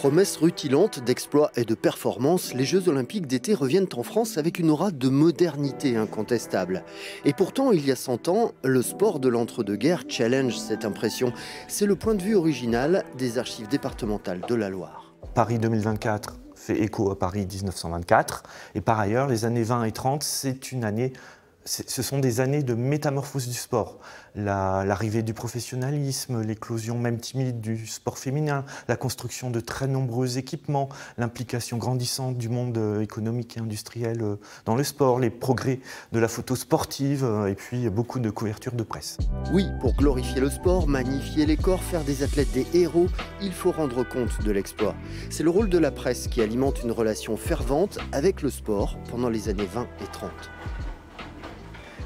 Promesse rutilante d'exploits et de performances, les Jeux Olympiques d'été reviennent en France avec une aura de modernité incontestable. Et pourtant, il y a 100 ans, le sport de l'entre-deux-guerres challenge cette impression. C'est le point de vue original des archives départementales de la Loire. Paris 2024 fait écho à Paris 1924. Et par ailleurs, les années 20 et 30, ce sont des années de métamorphose du sport. L'arrivée du professionnalisme, l'éclosion même timide du sport féminin, la construction de très nombreux équipements, l'implication grandissante du monde économique et industriel dans le sport, les progrès de la photo sportive et puis beaucoup de couvertures de presse. Oui, pour glorifier le sport, magnifier les corps, faire des athlètes des héros, il faut rendre compte de l'exploit. C'est le rôle de la presse qui alimente une relation fervente avec le sport pendant les années 20 et 30.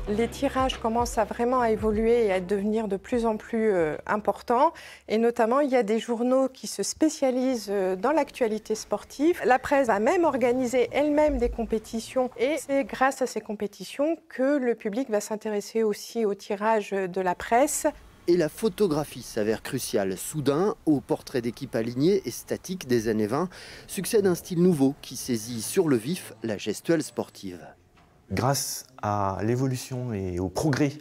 Les tirages commencent vraiment à évoluer et à devenir de plus en plus importants. Et notamment, il y a des journaux qui se spécialisent dans l'actualité sportive. La presse va même organiser elle-même des compétitions. Et c'est grâce à ces compétitions que le public va s'intéresser aussi au tirage de la presse. Et la photographie s'avère cruciale. Soudain, aux portraits d'équipes alignées et statiques des années 20, succède un style nouveau qui saisit sur le vif la gestuelle sportive. Grâce à l'évolution et au progrès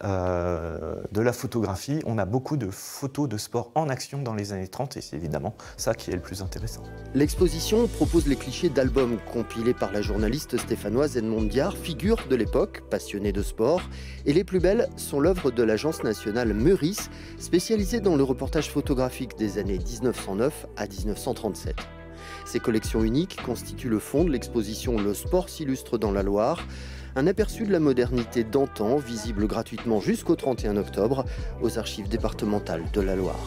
de la photographie, on a beaucoup de photos de sport en action dans les années 30 et c'est évidemment ça qui est le plus intéressant. L'exposition propose les clichés d'albums compilés par la journaliste stéphanoise Edmond Diard, figure de l'époque, passionnée de sport. Et les plus belles sont l'œuvre de l'agence nationale Meurice, spécialisée dans le reportage photographique des années 1909 à 1937. Ces collections uniques constituent le fond de l'exposition Le sport s'illustre dans la Loire, un aperçu de la modernité d'antan, visible gratuitement jusqu'au 31 octobre aux archives départementales de la Loire.